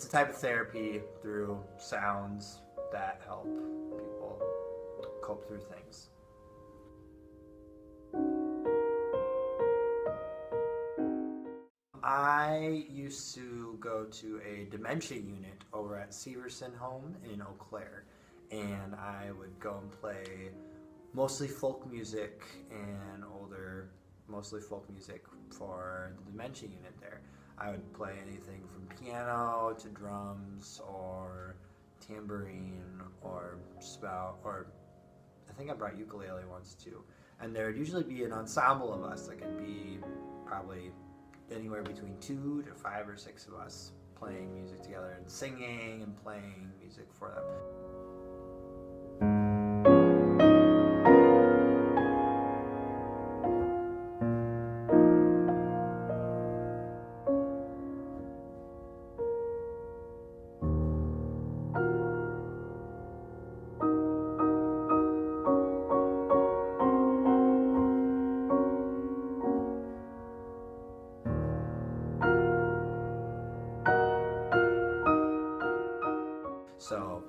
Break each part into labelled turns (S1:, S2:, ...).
S1: it's a type of therapy through sounds that help people cope through things. I used to go to a dementia unit over at Severson Home in Eau Claire, and I would go and play mostly folk music and mostly folk music for the dementia unit there. I would play anything from piano to drums or tambourine or I think I brought ukulele once too. And there would usually be an ensemble of us. Like it'd be probably anywhere between 2 to 5 or 6 of us playing music together and singing and playing music for them. So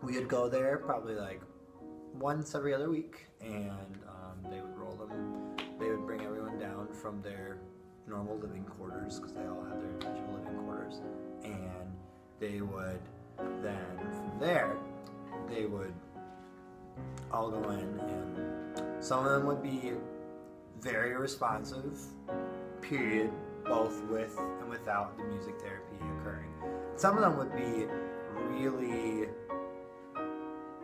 S1: we would go there probably like once every other week, and they would roll them. They would bring everyone down from their normal living quarters, because they all had their individual living quarters, and they would then from there they would all go in, and some of them would be very responsive, period, both with and without the music therapy occurring. Some of them would be really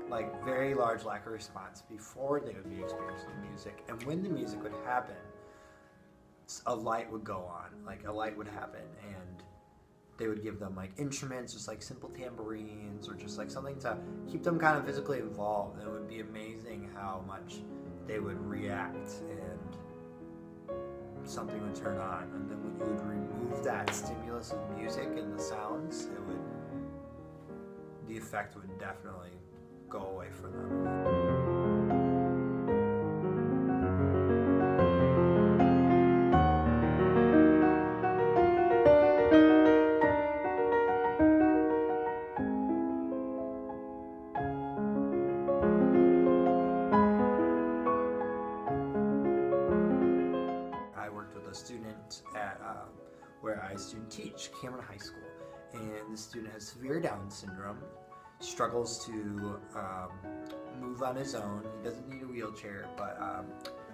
S1: like very large lack of response before they would be experiencing the music, and when the music would happen, a light would go on, like a light would happen, and they would give them like instruments, just like simple tambourines or just like something to keep them kind of physically involved, and it would be amazing how much they would react and something would turn on. And then when you would remove that stimulus of music and the sounds, the effect would definitely go away for them. I worked with a student at where I student teach, Cameron High School, and the student has severe Down syndrome, struggles to move on his own. He doesn't need a wheelchair, but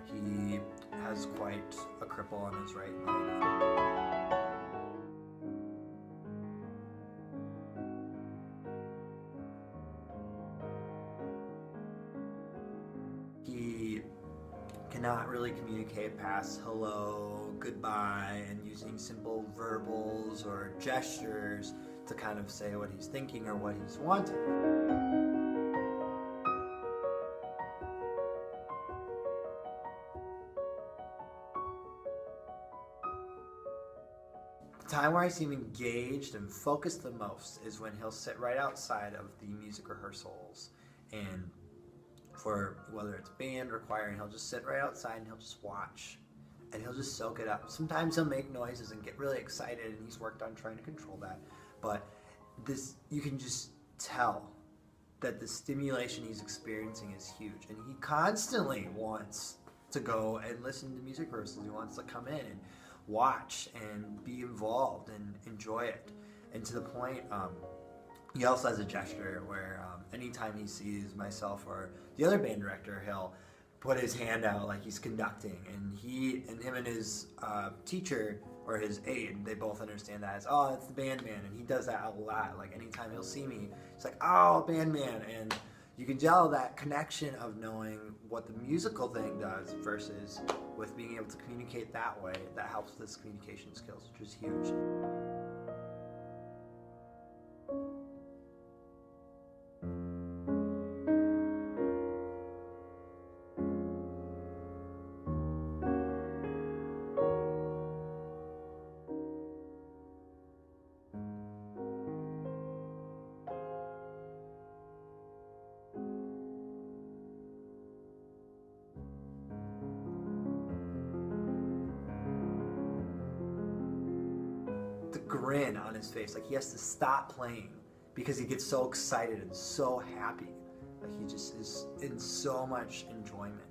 S1: he has quite a cripple on his right leg. He cannot really communicate past hello, goodbye, and using simple verbals or gestures to kind of say what he's thinking or what he's wanting. The time where I see him engaged and focused the most is when he'll sit right outside of the music rehearsals, and for whether it's band or choir, and he'll just sit right outside and he'll just watch and he'll just soak it up. Sometimes he'll make noises and get really excited, and he's worked on trying to control that, but you can just tell that the stimulation he's experiencing is huge, and he constantly wants to go and listen to music rehearsals. He wants to come in and watch and be involved and enjoy it, and to the point he also has a gesture where anytime he sees myself or the other band director, he'll put his hand out like he's conducting, and him and his teacher or his aide, they both understand that as, oh, it's the band man, and he does that a lot. Like anytime he'll see me, he's like, oh, band man, and you can tell that connection of knowing what the musical thing does versus with being able to communicate that way. That helps with his communication skills, which is huge. The grin on his face. Like he has to stop playing because he gets so excited and so happy. Like he just is in so much enjoyment.